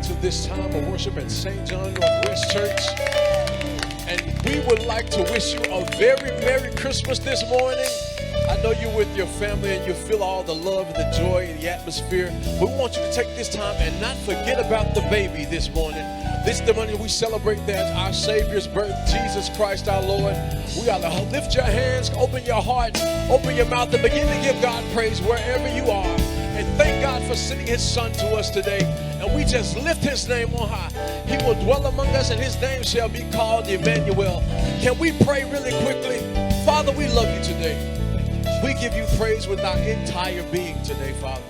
to this time of worship at St. John Northwest Church. And we would like to wish you a very Merry Christmas this morning. I know you're with your family and you feel all the love and the joy in the atmosphere. But we want you to take this time and not forget about the baby this morning. This is the morning we celebrate that our Savior's birth, Jesus Christ our Lord. We ought to lift your hands, open your hearts, open your mouth, and begin to give God praise wherever you are. And thank God for sending his son to us today. And we just lift his name on high. He will dwell among us and his name shall be called Emmanuel. Can we pray really quickly? Father, we love you today. We give you praise with our entire being today, Father.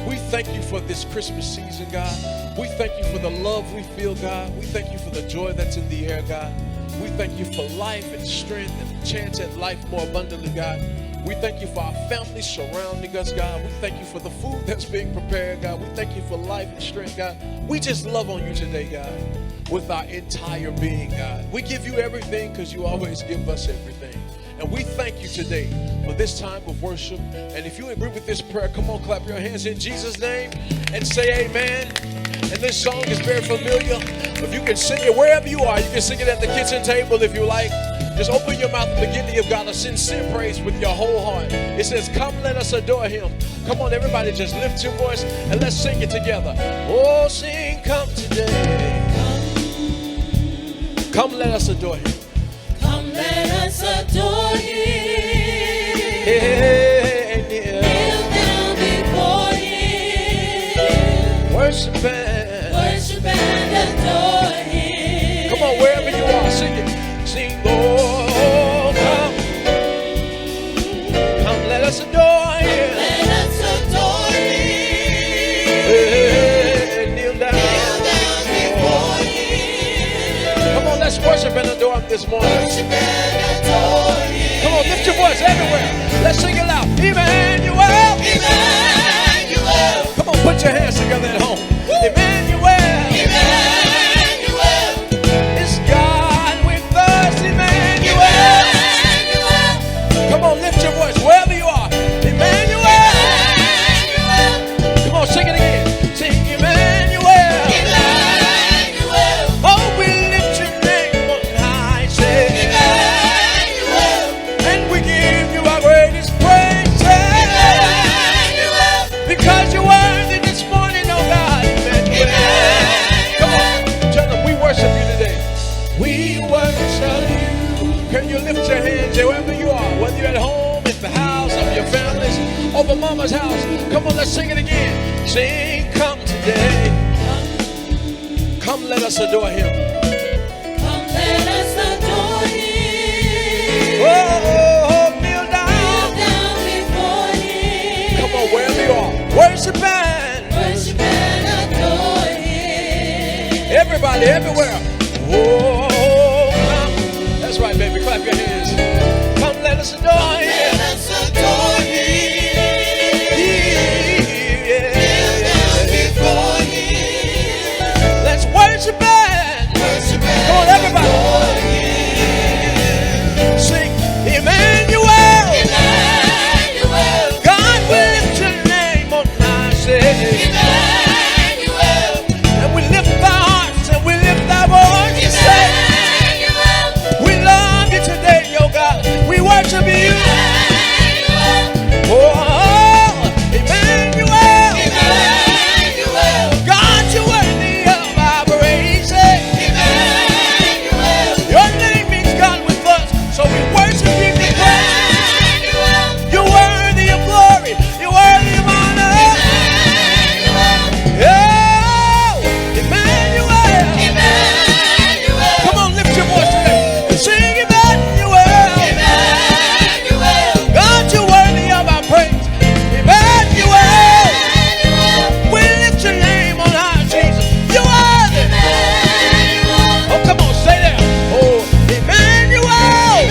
We thank you for this Christmas season, God. We thank you for the love we feel, God. We thank you for the joy that's in the air, God. We thank you for life and strength and a chance at life more abundantly, God. We thank you for our families surrounding us, God. We thank you for the food that's being prepared, God. We thank you for life and strength, God. We just love on you today, God, with our entire being, God. We give you everything because you always give us everything. And we thank you today for this time of worship. And if you agree with this prayer, come on, clap your hands in Jesus' name and say amen. And this song is very familiar. If you can sing it wherever you are, you can sing it at the kitchen table if you like. Just open your mouth and begin to give God a sincere praise with your whole heart. It says, come, let us adore him. Come on, everybody, just lift your voice and let's sing it together. Oh, sing, come today. Come, let us adore him. Come, let us adore him. Hey, yeah. Kneel down before him. Worship and adore him. Come on, wherever you are, sing it. Sing, oh, come, let us adore him. Let us adore him. Hey, kneel down before him. Come on, let's worship and adore him this morning. Worship and adore him. Come on, lift your voice everywhere. Let's sing it loud. Emmanuel. Emmanuel. Come on, put your hands together at home. Emmanuel. Emmanuel. It's God with us. Emmanuel. Come on, lift your voice wherever you are. Emmanuel. Come on, sing it again. Sing Emmanuel. Oh, we lift your name on high. Say Emmanuel. and we give you our greatest praise. Because you're worthy this morning, oh God. Emmanuel. Come on, tell them we worship you today. We worship you. Can you lift your hands wherever you are, whether you're at home, at the house, of your families, over mama's house. Come on, let's sing it again. Sing, come today. Come, let us adore him. Come, let us adore him. Oh, kneel down. Before him. Come on, wherever you are, worship and adore him. everybody, everywhere. Oh, come. That's right, baby. Clap your hands. Come, let us adore him. Let us adore him. Before him. Let's worship and come on, everybody. Sing Emmanuel. God will lift your name on high. Say Emmanuel. and we lift our hearts and we lift our voice and say we love you today, oh God. We worship you. Oh, Emmanuel. God, you're worthy of our praise. Your name means God with us, so we worship you today. You're worthy of glory. You're worthy of honor. Oh, Emmanuel. Come on, lift your voice today. Sing Emmanuel. God, you're worthy of our praise. Emmanuel. We lift your name on high, Jesus. You are the Oh, come on, say that. Oh, Emmanuel.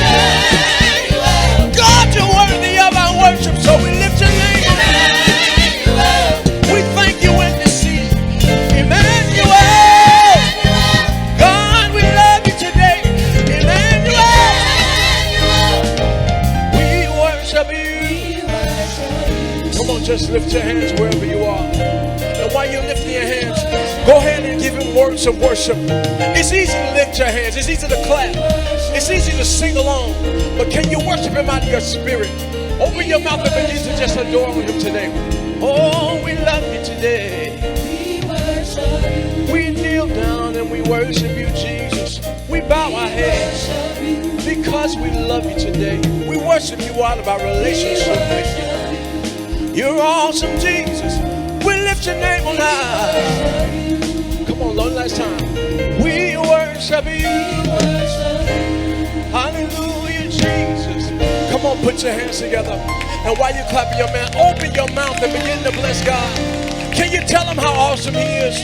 God, you're worthy of our worship, so we lift your name on high. We thank you in this season. Emmanuel. God, we love you today. Emmanuel. We worship you. Come on, just lift your hands wherever you are. And while you're lifting your hands, go ahead and give him words of worship. It's easy to lift your hands. It's easy to clap. It's easy to sing along. But can you worship him out of your spirit? Open your mouth and begin to just adore him today. Oh, we love you today. We worship you. We kneel down and we worship you, Jesus. We bow our heads because we love you today. We worship you out of our relationship with you. You're awesome, Jesus. We lift your name on high. Come on, Lord, last time. We worship you. Hallelujah, Jesus. Come on, put your hands together. And while you're clapping your man, open your mouth and begin to bless God. Can you tell him how awesome he is?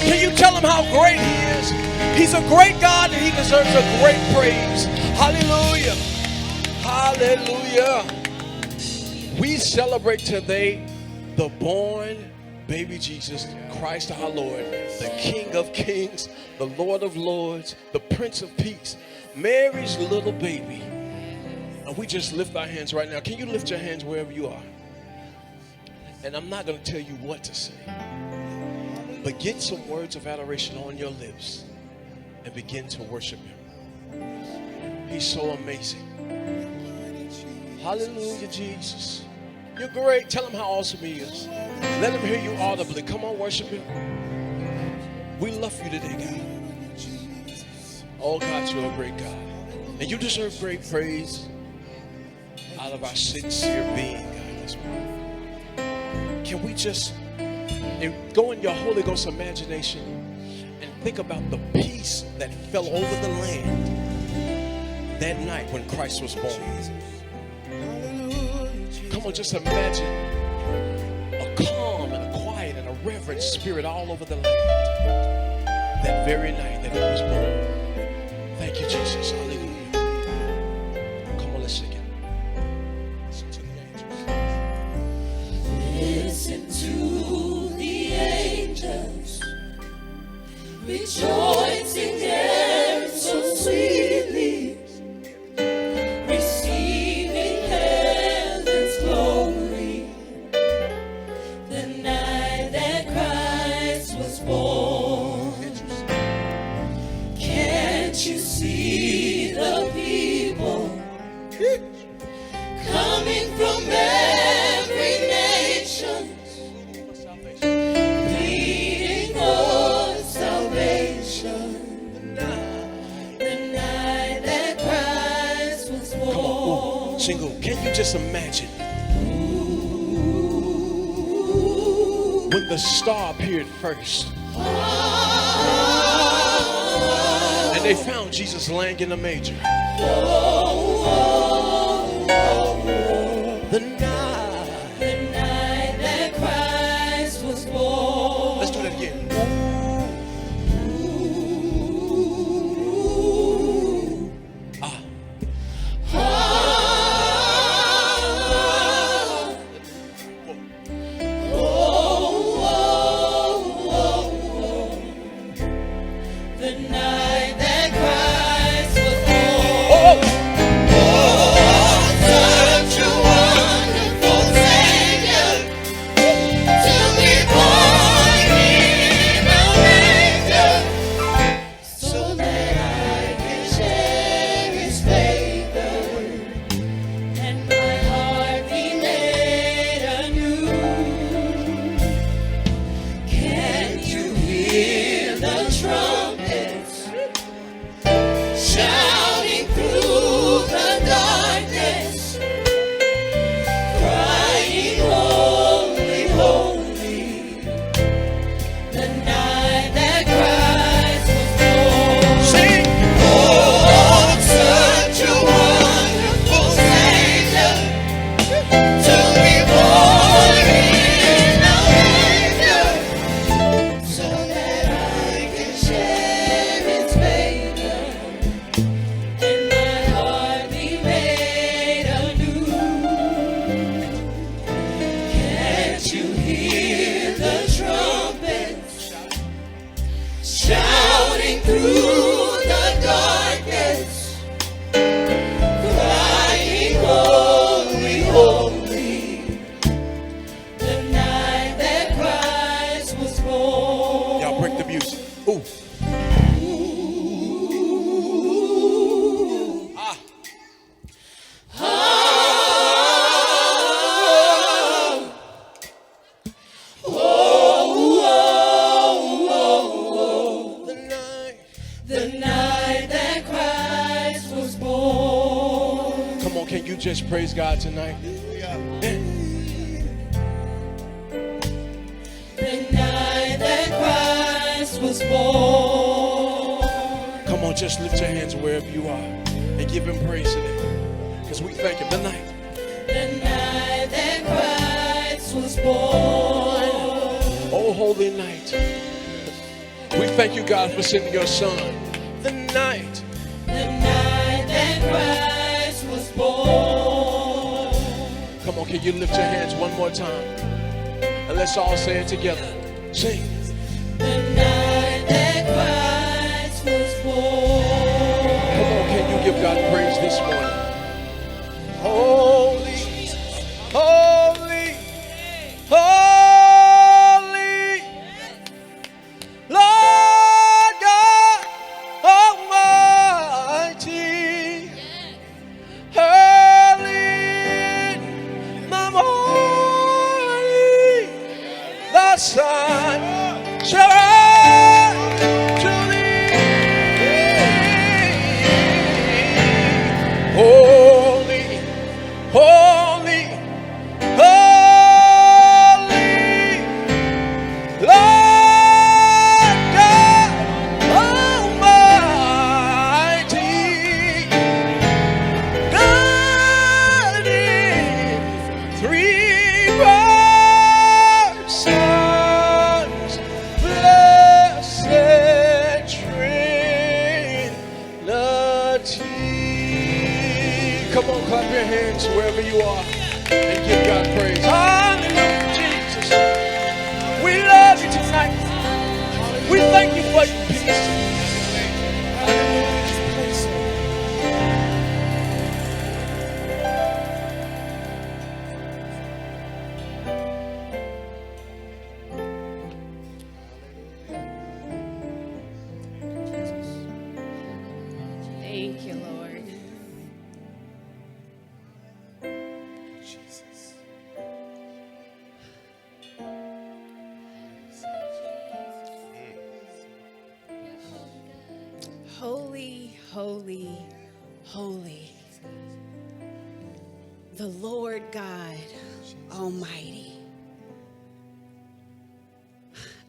Can you tell him how great he is? He's a great God and he deserves a great praise. Hallelujah. Hallelujah. We celebrate today the born baby Jesus, Christ our Lord, the King of Kings, the Lord of Lords, the Prince of Peace, Mary's little baby. And we just lift our hands right now. Can you lift your hands wherever you are? And I'm not going to tell you what to say, but get some words of adoration on your lips and begin to worship him. He's so amazing. Hallelujah, Jesus. You're great. Tell him how awesome he is. Let him hear you audibly. Come on, worship him. We love you today, God. Oh, God, you're a great God. And you deserve great praise out of our sincere being, God, this morning. Can we just go in your Holy Ghost imagination and think about the peace that fell over the land that night when Christ was born? Come on, just imagine a calm and a quiet and a reverent spirit all over the land that very night that he was born. Thank you, Jesus. Hallelujah. Come on, let's sing it. Listen to the angels. Listen to the angels rejoicing there so sweetly, receiving heaven's glory, the night that Christ was born. Can't you see the people coming from every nation, pleading for salvation, the night that Christ was born? Single, can you just imagine when the star appeared first and they found Jesus laying in a manger? The night that Christ was born. Let's do that again. The night that Christ was born. you just praise God tonight? The night that Christ was born. Come on, just lift your hands wherever you are and give him praise today. Because we thank him. The night that Christ was born. Oh, holy night. We thank you, God, for sending your son. The night that Christ was born. Come on, can you lift your hands one more time? And let's all say it together. Sing. The night that Christ was born. Come on, can you give God praise this morning? Holy, holy, holy, Lord God Almighty, early in the morning, the sun shall rise to thee. Holy, holy, holy, Lord God Almighty, God in three persons, blessed Trinity. Come on, clap your hands wherever you are and give God praise. Hallelujah, Jesus. We love you tonight. We thank you for your peace. Thank you, Lord. Jesus. Holy, holy, holy. The Lord God Almighty.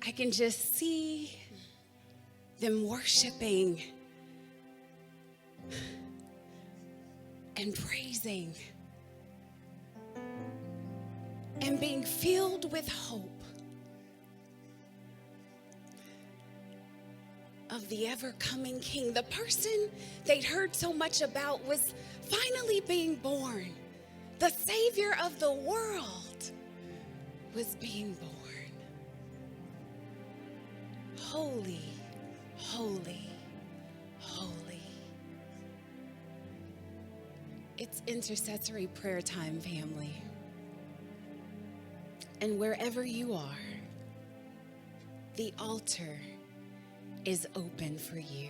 I can just see them worshiping and praising and being filled with hope of the ever-coming King. The person they'd heard so much about was finally being born. The Savior of the world was being born. Holy, holy, holy. It's intercessory prayer time, family. And wherever you are, the altar is open for you.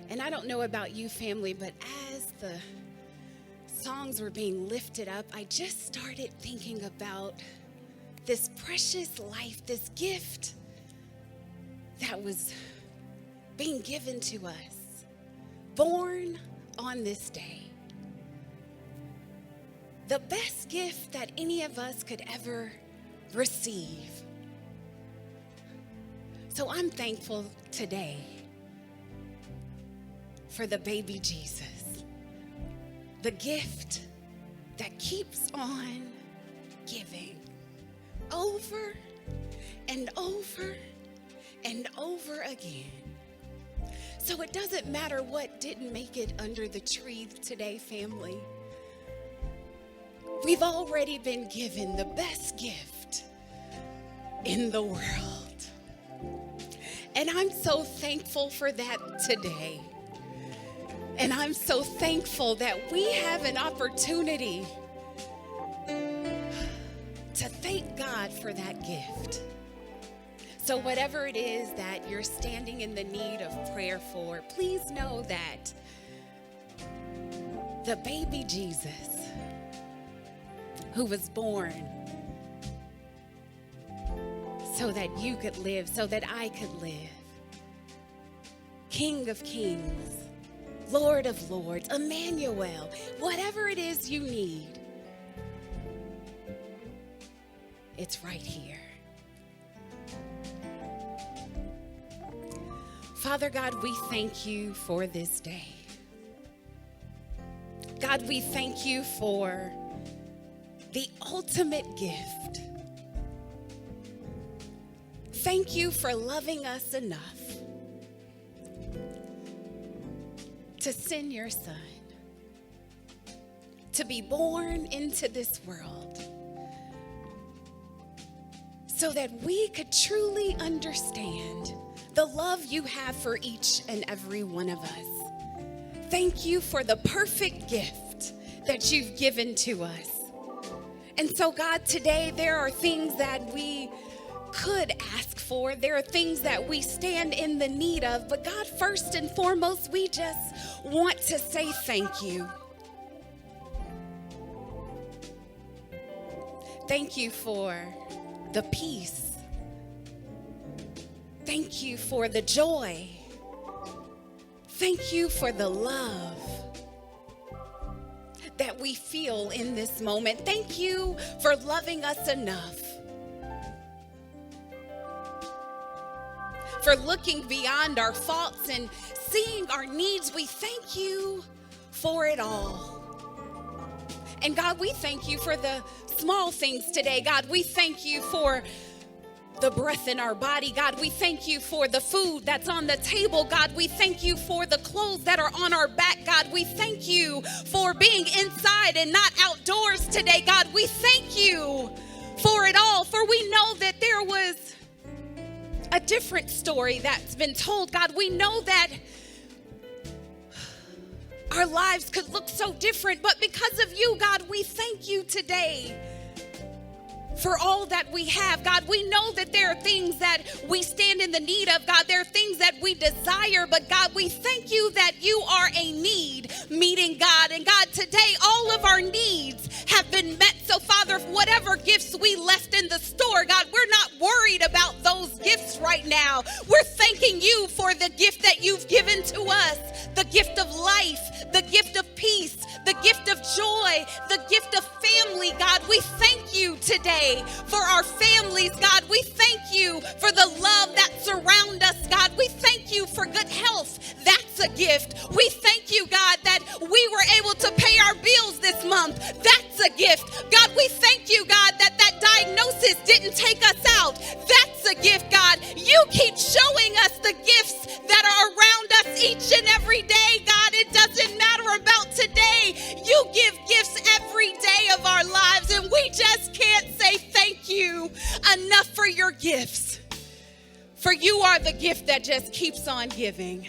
And I don't know about you, family, but as the songs were being lifted up, I just started thinking about this precious life, this gift that was being given to us, born on this day. The best gift that any of us could ever receive. So I'm thankful today for the baby Jesus, the gift that keeps on giving over and over and over again. So it doesn't matter what didn't make it under the tree today, family. We've already been given the best gift in the world. And I'm so thankful for that today. And I'm so thankful that we have an opportunity to thank God for that gift. So whatever it is that you're standing in the need of prayer for, please know that the baby Jesus who was born so that you could live, so that I could live, King of Kings, Lord of Lords, Emmanuel, whatever it is you need, it's right here. Father God, we thank you for this day. God, we thank you for the ultimate gift. Thank you for loving us enough to send your son to be born into this world so that we could truly understand the love you have for each and every one of us. Thank you for the perfect gift that you've given to us. And so, God, today there are things that we could ask for. There are things that we stand in the need of. But God, first and foremost, we just want to say thank you. Thank you for the peace. Thank you for the joy. Thank you for the love that we feel in this moment. Thank you for loving us enough, for looking beyond our faults and seeing our needs. We thank you for it all. And God, we thank you for the small things today. God, we thank you for the breath in our body. God, we thank you for the food that's on the table. God, we thank you for the clothes that are on our back. God, we thank you for being inside and not outdoors today. God, we thank you for it all, for we know that there was a different story that's been told. God, we know that our lives could look so different, but because of you, God, we thank you today for all that we have. God, we know that there are things that we stand in the need of. God, there are things that we desire, but God, we thank you that you are a need meeting God. And God, today all of our needs have been met. So Father, whatever gifts we left in the store, God, we're not worried about those gifts right now. We're thanking you for the gift that you've given to us, the gift of life, the gift of peace, the gift of joy, the gift of family. God, we thank you today for our families. God, we thank you for the love that surrounds us. God, we thank you for good health. That's a gift. We thank you, God, that we were able to pay our bills this month. That's a gift. God, we thank you, God, that that diagnosis didn't take us out. That's a gift, God. You keep showing us the gifts that are around us each and every day, God. It doesn't matter about today. You give gifts every day of our lives, and we just can't say thank you enough for your gifts. For you are the gift that just keeps on giving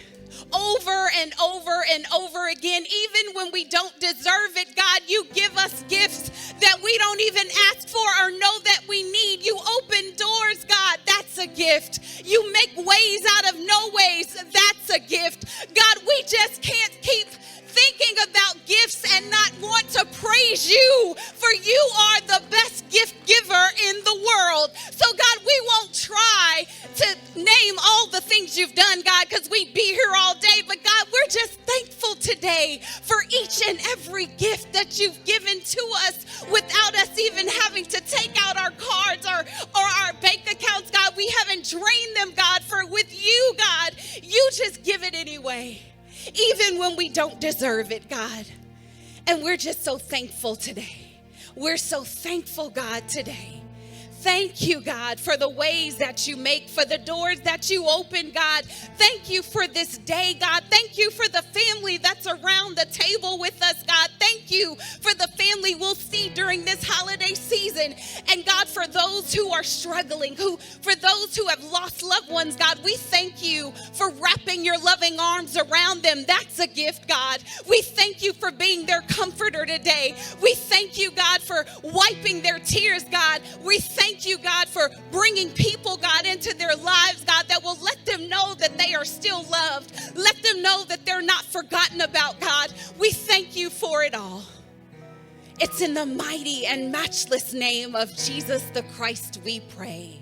over and over and over again. Even when we don't deserve it, God, you give us gifts that we don't even ask for or know that we need. You open doors, God. That's a gift. You make ways out of no ways. That's a gift. God, we just can't keep thinking about gifts and not want to praise you, for you are the best gift giver in the world. So God, we won't try to name all the things you've done, God, because we'd be here all day. But God, we're just thankful today for each and every gift that you've given to us without us even having to take out our cards or our bank accounts. God, we haven't drained them, God, for with you, God, you just give it anyway, even when we don't deserve it, God. And we're just so thankful today. We're so thankful, God, today. Thank you, God, for the ways that you make, for the doors that you open, God. Thank you for this day, God. Thank you for the family that's around the table with us, God. Thank you for the family we'll see during this holiday season. And God, for those who are struggling, for those who have lost loved ones, God, we thank you for wrapping your loving arms around them. That's a gift, God. We thank you for being their comforter today. We thank you, God, for wiping their tears, God. We thank you, God, for bringing people, God, into their lives, God, that will let them know that they are still loved. Let them know that they're not forgotten about, God. We thank you for it all. It's in the mighty and matchless name of Jesus the Christ we pray.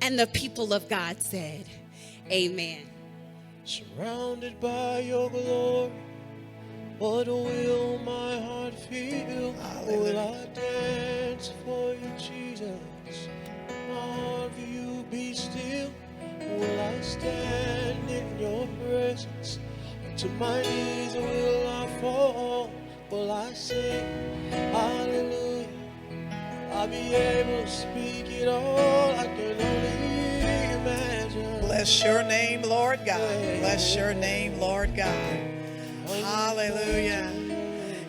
And the people of God said, amen. Surrounded by your glory, What will my heart feel? Will I dance for you, Jesus? My heart for you be still. Will I stand in your presence? To my knees will I fall? Will I sing hallelujah? I'll be able to speak it all. I can only imagine. Bless your name, Lord God. Bless your name, Lord God. Hallelujah.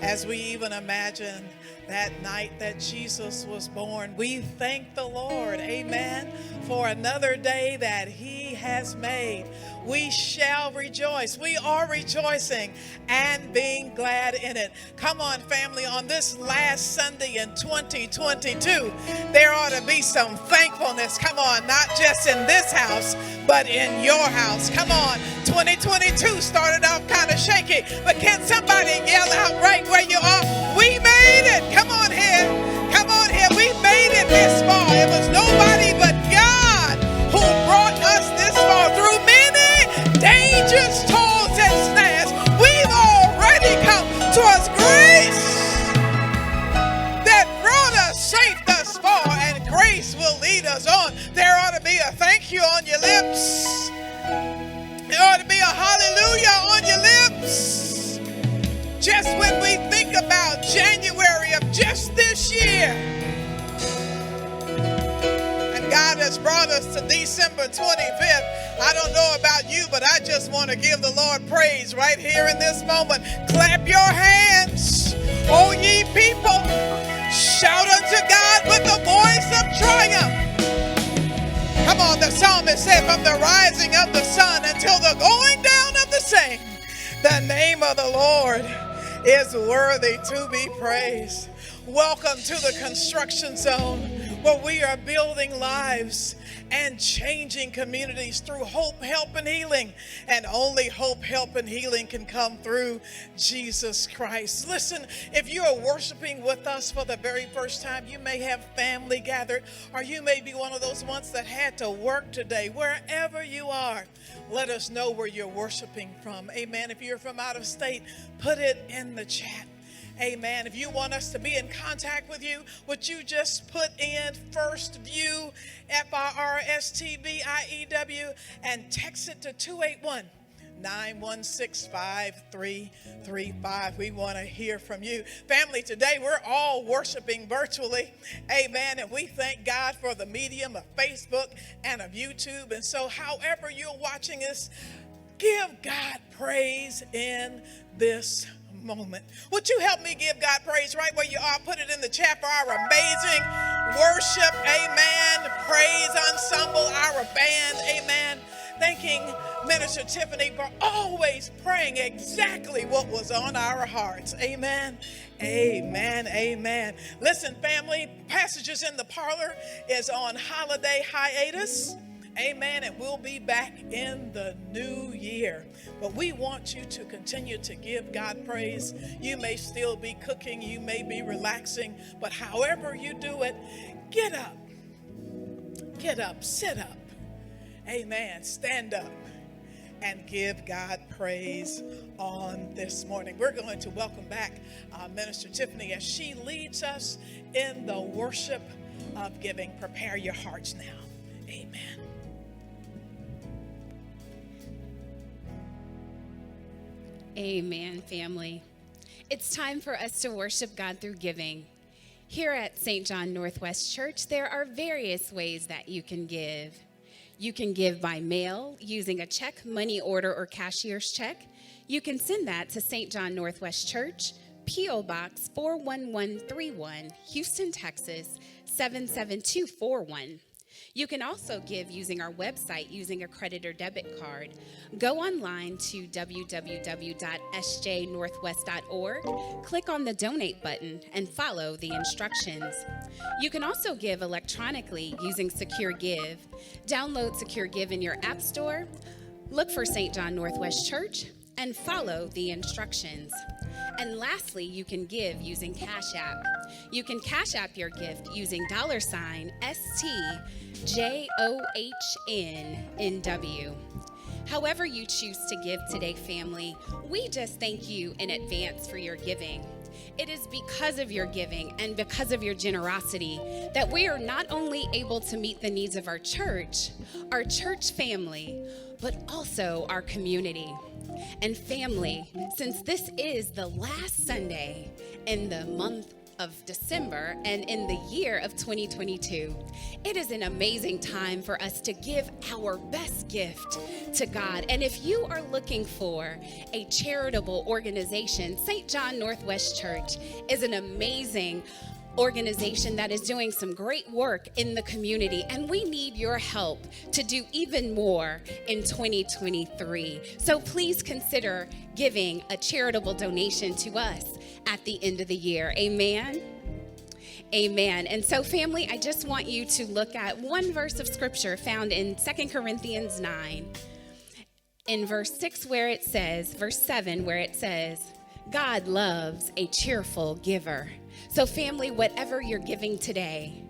As we even imagine that night that Jesus was born, we thank the Lord, amen, for another day that he has made. We shall rejoice. We are rejoicing and being glad in it. Come on, family, on this last Sunday in 2022, there ought to be some thankfulness. Come on, not just in this house, but in your house. Come on, 2022 started off kind of shaky, but can somebody yell out right where you are? We made it. Come on here. Come on here. We made it this far. It was nobody but God who brought us this far through many dangers, toils, and snares. We've already come towards grace that brought us safe thus far, and grace will lead us on. There ought to be a thank you on your lips. There ought to be a hallelujah on your lips. Just when we think about January of just this year, and God has brought us to December 25th. I don't know about you, but I just want to give the Lord praise right here in this moment. Clap your hands, O ye people. Shout unto God with the voice of triumph. Come on, the psalmist said, from the rising of the sun until the going down of the same, the name of the Lord is worthy to be praised. Welcome to the construction zone, where we are building lives and changing communities through hope, help, and healing. And only hope, help, and healing can come through Jesus Christ. Listen, if you are worshiping with us for the very first time, you may have family gathered, or you may be one of those ones that had to work today. Wherever you are, let us know where you're worshiping from. Amen. If you're from out of state, put it in the chat. Amen. If you want us to be in contact with you, would you just put in First View, FIRSTVIEW, and text it to 281-916-5335. We want to hear from you. Family, today we're all worshiping virtually. Amen. And we thank God for the medium of Facebook and of YouTube. And so however you're watching us, give God praise in this moment. Would you help me give God praise right where you are? Put it in the chat for our amazing worship, amen, praise ensemble, our band, amen. Thanking Minister Tiffany for always praying exactly what was on our hearts, amen, amen, amen. Listen, family, Passages in the Parlor is on holiday hiatus. Amen. And we'll be back in the new year. But we want you to continue to give God praise. You may still be cooking. You may be relaxing. But however you do it, get up. Get up. Sit up. Amen. Stand up and give God praise on this morning. We're going to welcome back Minister Tiffany as she leads us in the worship of giving. Prepare your hearts now. Amen. Amen, family. It's time for us to worship God through giving. Here at St. John Northwest Church, there are various ways that you can give. You can give by mail using a check, money order, or cashier's check. You can send that to St. John Northwest Church, P.O. Box 41131, Houston, Texas 77241. You can also give using our website using a credit or debit card. Go online to www.sjnorthwest.org, click on the donate button, and follow the instructions. You can also give electronically using Secure Give. Download Secure Give in your app store, look for St. John Northwest Church, and follow the instructions. And lastly, you can give using Cash App. You can Cash App your gift using $STJOHNNW. However you choose to give today, family, we just thank you in advance for your giving. It is because of your giving and because of your generosity that we are not only able to meet the needs of our church family, but also our community. And family, since this is the last Sunday in the month of December and in the year of 2022, it is an amazing time for us to give our best gift to God. And if you are looking for a charitable organization, St. John Northwest Church is an amazing organization that is doing some great work in the community, and we need your help to do even more in 2023. So please consider giving a charitable donation to us at the end of the year. Amen. Amen. And so, family, I just want you to look at one verse of scripture found in 2 Corinthians 9, in verse 6, verse 7, where it says, God loves a cheerful giver. So, family, whatever you're giving today,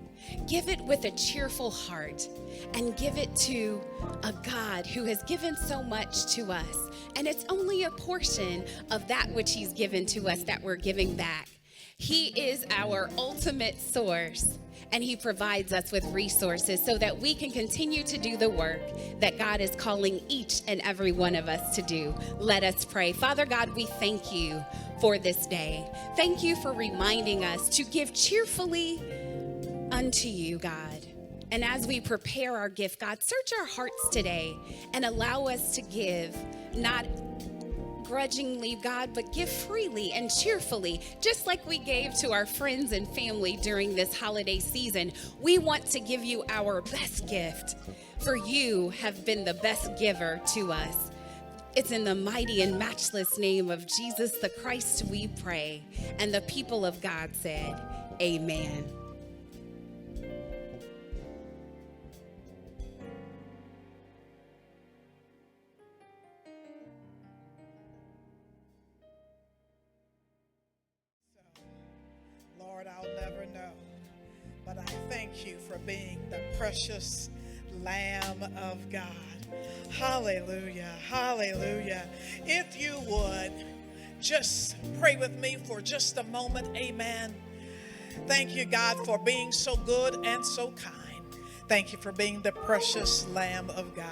give it with a cheerful heart and give it to a God who has given so much to us. And it's only a portion of that which he's given to us that we're giving back. He is our ultimate source, and he provides us with resources so that we can continue to do the work that God is calling each and every one of us to do. Let us pray. Father God, we thank you for this day. Thank you for reminding us to give cheerfully unto you, God. And as we prepare our gift, God, search our hearts today and allow us to give, not grudgingly, God, but give freely and cheerfully, just like we gave to our friends and family during this holiday season. We want to give you our best gift, for you have been the best giver to us. It's in the mighty and matchless name of Jesus the Christ we pray. And the people of God said, amen. Lord, I'll never know, but I thank you for being the precious Lamb of God. Hallelujah, hallelujah. If you would just pray with me for just a moment, amen. Thank you, God, for being so good and so kind. Thank you for being the precious Lamb of God.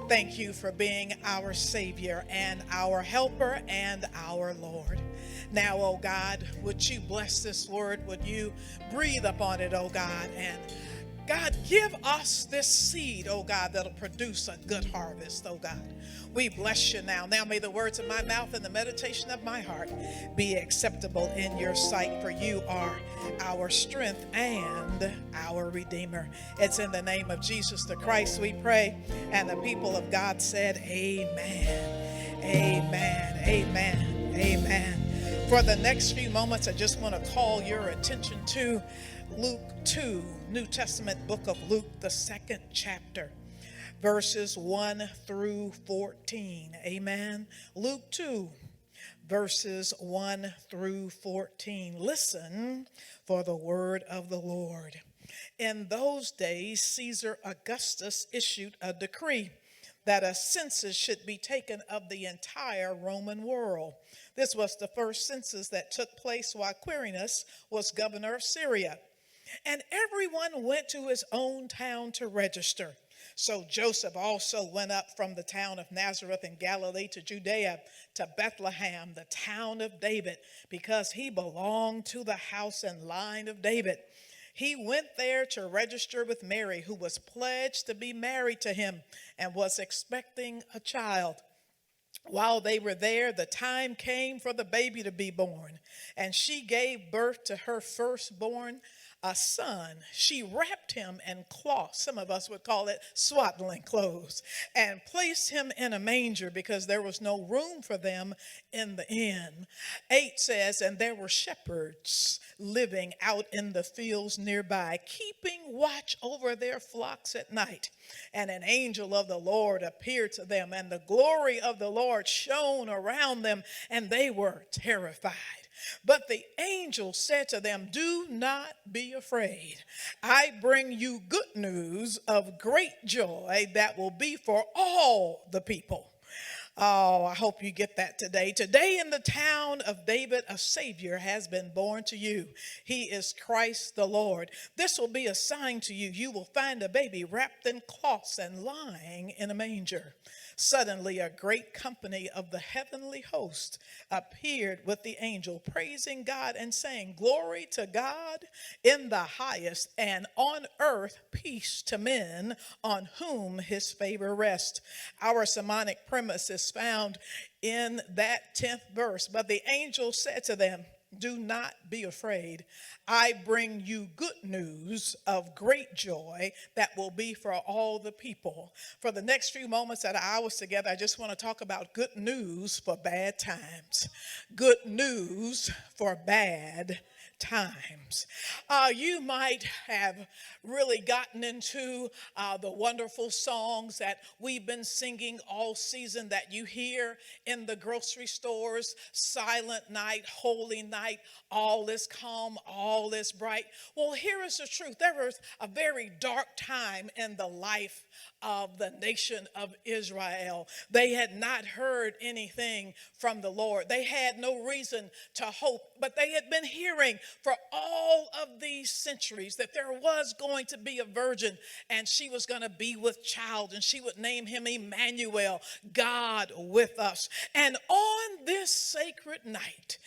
Thank you for being our Savior and our helper and our Lord. Now, oh God, would you bless this word? Would you breathe upon it, oh God? And God, give us this seed, oh God, that'll produce a good harvest, oh God. We bless you now. Now may the words of my mouth and the meditation of my heart be acceptable in your sight, for you are our strength and our Redeemer. It's in the name of Jesus the Christ we pray. And the people of God said, amen, amen, amen, amen. For the next few moments, I just want to call your attention to Luke 2, New Testament book of Luke, the 2nd chapter, verses 1 through 14. Amen. Luke 2, verses 1 through 14. Listen for the word of the Lord. In those days, Caesar Augustus issued a decree that a census should be taken of the entire Roman world. This was the first census that took place while Quirinius was governor of Syria. And everyone went to his own town to register. So Joseph also went up from the town of Nazareth in Galilee to Judea, to Bethlehem, the town of David, because he belonged to the house and line of David. He went there to register with Mary, who was pledged to be married to him and was expecting a child. While they were there, the time came for the baby to be born, and she gave birth to her firstborn, a son. She wrapped him in cloth, some of us would call it swaddling clothes, and placed him in a manger because there was no room for them in the inn. 8 says, and there were shepherds living out in the fields nearby, keeping watch over their flocks at night. And an angel of the Lord appeared to them, and the glory of the Lord shone around them, and they were terrified. But the angel said to them, "Do not be afraid. I bring you good news of great joy that will be for all the people." Oh, I hope you get that today. Today in the town of David, a Savior has been born to you. He is Christ the Lord. This will be a sign to you. You will find a baby wrapped in cloths and lying in a manger. Suddenly, a great company of the heavenly host appeared with the angel, praising God and saying, "Glory to God in the highest, and on earth peace to men on whom his favor rests." Our sermonic premise is found in that 10th verse. But the angel said to them, "Do not be afraid. I bring you good news of great joy that will be for all the people." For the next few moments that I was together, I just want to talk about good news for bad times. Good news for bad times. You might have really gotten into the wonderful songs that we've been singing all season that you hear in the grocery stores: "Silent Night," "Holy Night," "All is calm," "All is bright." Well, here is the truth. There was a very dark time in the life of the nation of Israel. They had not heard anything from the Lord. They had no reason to hope, but they had been hearing for all of these centuries that there was going to be a virgin, and she was going to be with child, and she would name him Emmanuel, God with us. And on this sacred night,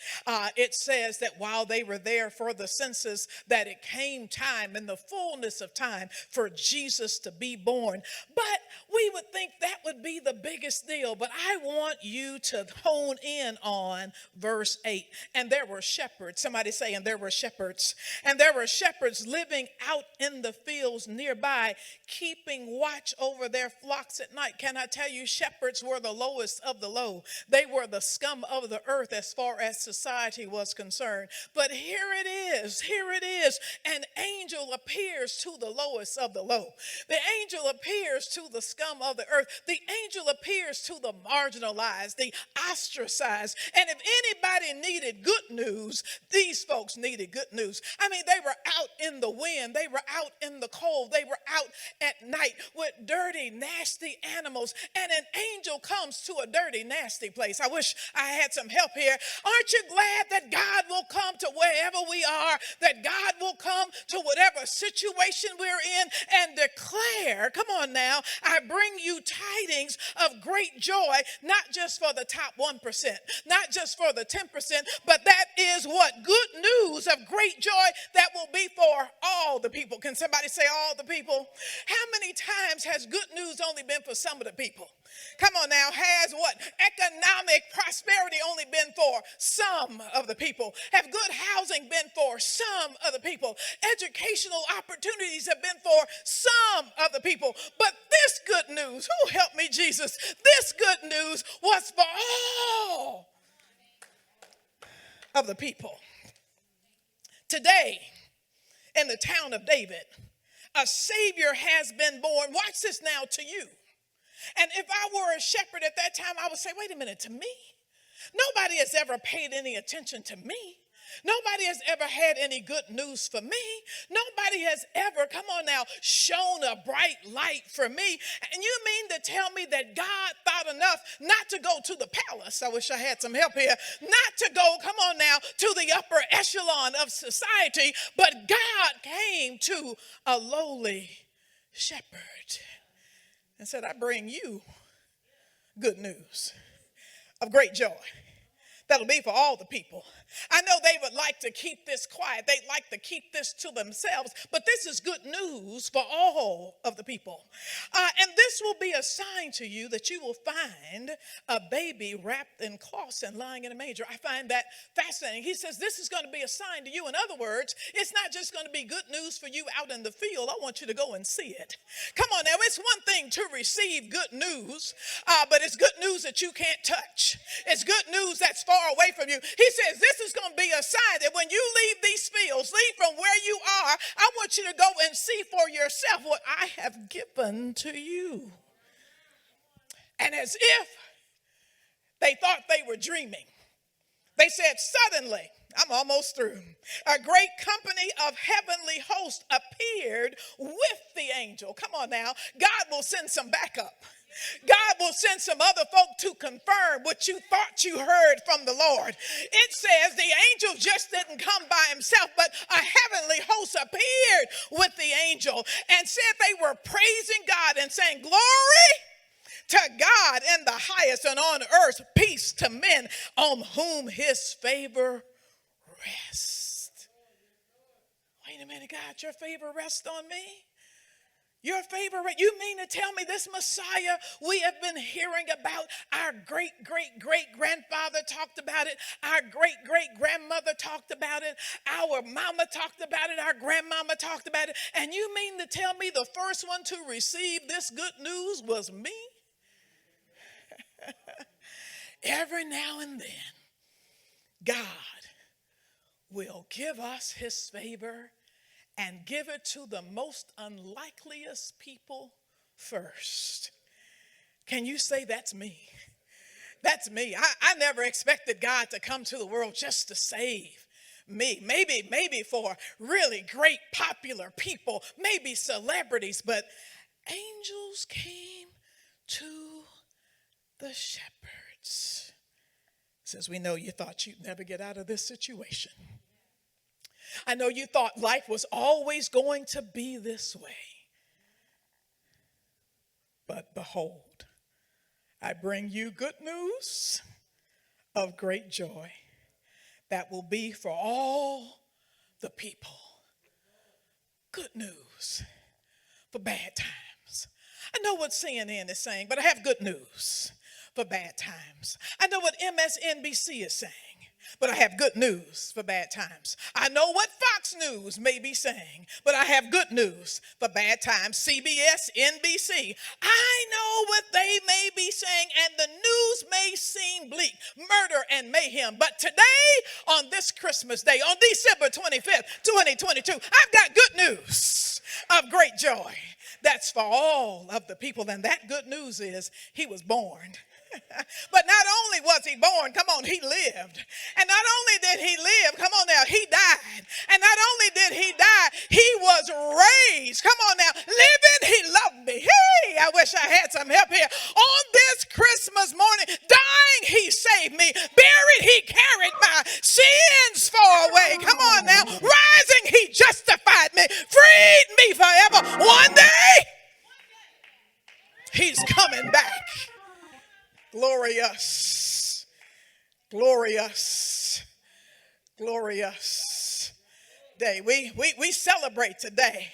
it says that while they were there for the census, that it came time, in the fullness of time, for Jesus to be born. But we would think that would be the biggest deal. But I want you to hone in on verse 8. "And there were shepherds." Somebody say, "And there were shepherds." "And there were shepherds living out in the fields nearby, keeping watch over their flocks at night." Can I tell you, shepherds were the lowest of the low. They were the scum of the earth as far as society was concerned. But here it is. An angel appears to the lowest of the low. The angel appears to the scum of the earth. The angel appears to the marginalized, the ostracized. And if anybody needed good news, these folks needed good news. I mean, they were out in the wind. They were out in the cold. They were out at night with dirty, nasty animals. And an angel comes to a dirty, nasty place. I wish I had some help here. Aren't you glad that God will come to wherever we are, that God will come to whatever situation we're in and declare, come on now, "I bring you tidings of great joy," not just for the top 1%, not just for the 10%, but that is what? Good news of great joy that will be for all the people. Can somebody say all the people? How many times has good news only been for some of the people? Come on now. Has what? Economic prosperity only been for some of the people? Have good housing been for some of the people? Educational opportunities have been for some of the people. But this good news, who helped me, Jesus? This good news was for all of the people. Today, in the town of David, a Savior has been born. Watch this now, to you. And if I were a shepherd at that time, I would say, "Wait a minute, to me? Nobody has ever paid any attention to me. Nobody has ever had any good news for me. Nobody has ever, come on now, shone a bright light for me." And you mean to tell me that God thought enough not to go to the palace? I wish I had some help here. Not to go, come on now, to the upper echelon of society, but God came to a lowly shepherd and said, "I bring you good news of great joy that'll be for all the people." I know they would like to keep this quiet. They'd like to keep this to themselves, but this is good news for all of the people. And this will be a sign to you that you will find a baby wrapped in cloths and lying in a manger. I find that fascinating. He says this is going to be a sign to you. In other words, it's not just going to be good news for you out in the field. I want you to go and see it. Come on now, it's one thing to receive good news, but it's good news that you can't touch. It's good news that's far away from you. He says this is going to be a sign that when you leave these fields, leave from where you are, I want you to go and see for yourself what I have given to you. And as if they thought they were dreaming, They said, suddenly, I'm almost through, a great company of heavenly hosts appeared with the angel. Come on now. God will send some backup. God will send some other folk to confirm what you thought you heard from the Lord. It says the angel just didn't come by himself, but a heavenly host appeared with the angel and said they were praising God and saying, glory to God in the highest, and on earth peace to men on whom his favor rests. Wait a minute, God, your favor rests on me? Your favor, you mean to tell me this Messiah we have been hearing about, our great-great-great-grandfather talked about it, our great-great-grandmother talked about it, our mama talked about it, our grandmama talked about it, and you mean to tell me the first one to receive this good news was me? Every now and then, God will give us his favor and give it to the most unlikeliest people first. Can you say that's me? That's me. I never expected God to come to the world just to save me. Maybe for really great popular people, maybe celebrities, but angels came to the shepherds. Since we know you thought you'd never get out of this situation. I know you thought life was always going to be this way. But behold, I bring you good news of great joy that will be for all the people. Good news for bad times. I know what CNN is saying, but I have good news for bad times. I know what MSNBC is saying, but I have good news for bad times. I know what Fox News may be saying, but I have good news for bad times. CBS, NBC, I know what they may be saying, and the news may seem bleak, murder and mayhem. But today, on this Christmas day, on December 25th, 2022, I've got good news of great joy. That's for all of the people, and that good news is he was born. But not only was he born, come on, he lived. And not only did he live, come on now, he died. And not only did he die, he was raised. Come on now, living, he loved me. Hey, I wish I had some help here. On this Christmas morning, dying, he saved me. Buried, he carried my sins far away. Come on now, rising, he justified me. Freed me forever. One day, he's coming back. Glorious, glorious, glorious day. We celebrate today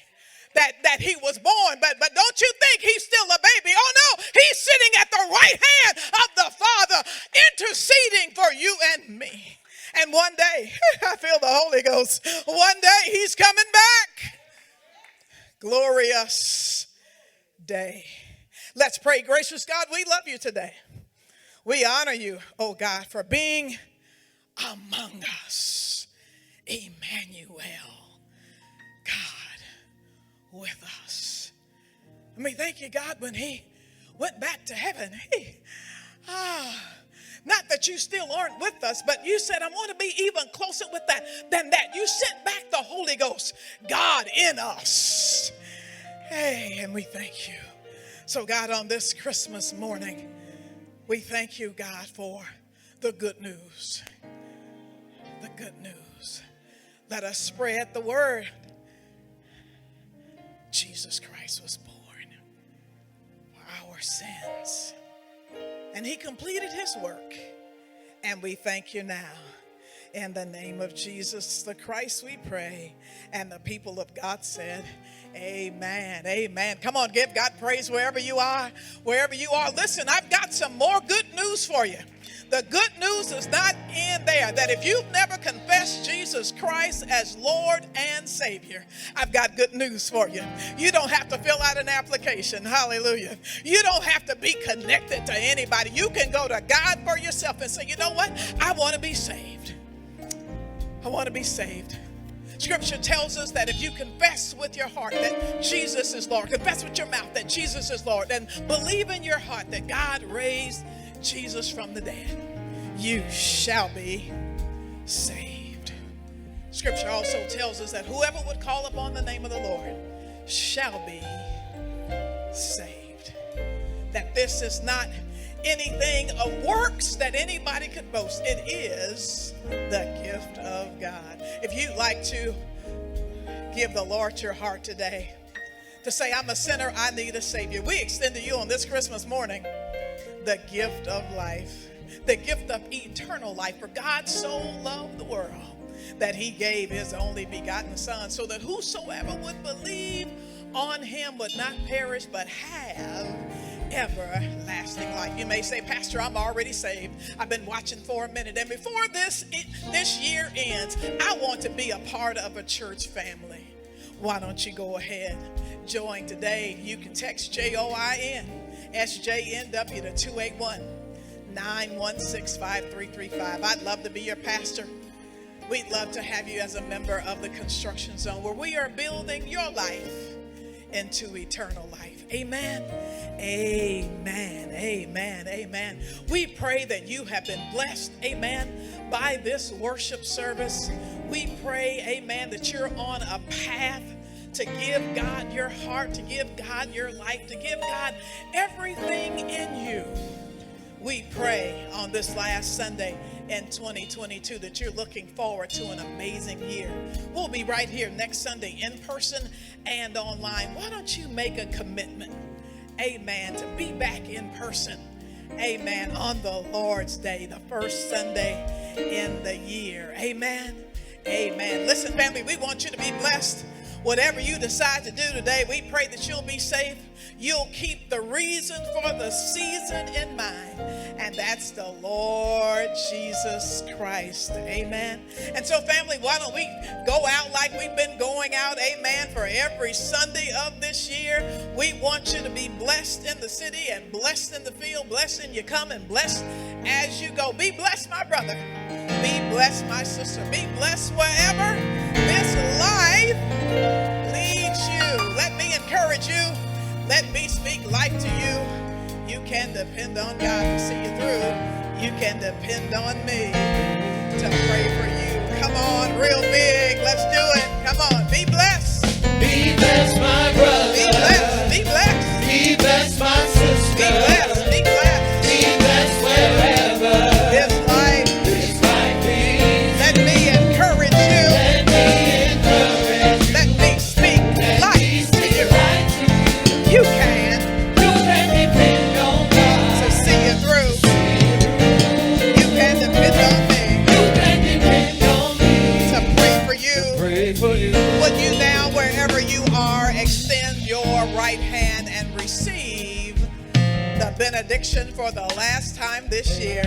that he was born, but don't you think he's still a baby? Oh no, he's sitting at the right hand of the Father, interceding for you and me. And one day, I feel the Holy Ghost, one day he's coming back. Glorious day. Let's pray. Gracious God, we love you today. We honor you, oh God, for being among us. Emmanuel, God with us. I mean, thank you, God, when he went back to heaven. Not that you still aren't with us, but you said, I want to be even closer with that than that. You sent back the Holy Ghost, God in us. Hey, and we thank you. So, God, on this Christmas morning, we thank you, God, for the good news. The good news. Let us spread the word. Jesus Christ was born for our sins. And he completed his work. And we thank you now. In the name of Jesus the Christ we pray. And the people of God said, amen. Amen. Come on, give God praise wherever you are. Wherever you are. Listen, I've got some more good news for you. The good news is not in there. That if you've never confessed Jesus Christ as Lord and Savior, I've got good news for you. You don't have to fill out an application. Hallelujah. You don't have to be connected to anybody. You can go to God for yourself and say, you know what? I want to be saved. I want to be saved. Scripture tells us that if you confess with your heart that Jesus is Lord, confess with your mouth that Jesus is Lord, and believe in your heart that God raised Jesus from the dead, you shall be saved. Scripture also tells us that whoever would call upon the name of the Lord shall be saved. That this is not anything of works that anybody could boast. It is the gift of God. If you'd like to give the Lord your heart today, to say, I'm a sinner, I need a Savior, we extend to you on this Christmas morning the gift of life, the gift of eternal life. For God so loved the world that he gave his only begotten Son, so that whosoever would believe on him would not perish but have everlasting life. You may say, Pastor, I'm already saved. I've been watching for a minute. And before this year ends, I want to be a part of a church family. Why don't you go ahead, join today? You can text JOIN SJNW to 281-916-5335. I'd love to be your pastor. We'd love to have you as a member of the construction zone, where we are building your life into eternal life. Amen. Amen. Amen. Amen. We pray that you have been blessed, amen, by this worship service. We pray, amen, that you're on a path to give God your heart, to give God your life, to give God everything in you. We pray on this last Sunday in 2022 that you're looking forward to an amazing year. We'll be right here next Sunday in person and online. Why don't you make a commitment, amen, to be back in person, amen, on the Lord's Day, the first Sunday in the year. Amen. Amen. Listen, family, we want you to be blessed. Whatever you decide to do today, we pray that you'll be safe. You'll keep the reason for the season in mind, and that's the Lord Jesus Christ. Amen. And so, family, why don't we go out like we've been going out, amen, for every Sunday of this year. We want you to be blessed in the city and blessed in the field, blessed in you come and blessed as you go. Be blessed, my brother. Be blessed, my sister. Be blessed wherever this life leads you. Let me encourage you. Let me speak life to you. You can depend on God to see you through. You can depend on me to pray for you. Come on, real big. Let's do it. Come on. Be blessed. Be blessed, my brother. Be blessed. Be blessed. Be blessed, my sister. Be blessed. Be blessed. Be blessed wherever This life. leads. Let me encourage you. Let me encourage. Let me speak life to you. You can You can depend on God. to see you through. You can depend on me You can depend on me. to pray for you. Pray for you. Would you now, wherever you are, extend your right hand and receive the benediction for the last time this year?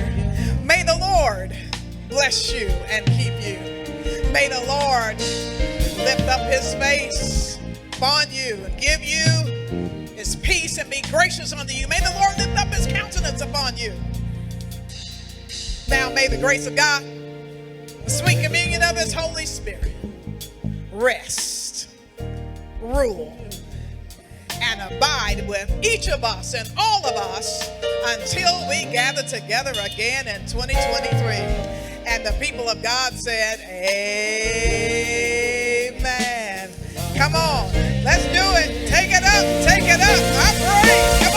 May the Lord bless you and keep you. May the Lord lift up his face upon you and give you his peace and be gracious unto you. May the Lord lift up his countenance upon you. Now may the grace of God, the sweet communion of his Holy Spirit, rest, rule, and abide with each of us and all of us until we gather together again in 2023. And the people of God said, amen. Come on, let's do it. Take it up. Take it up. I pray.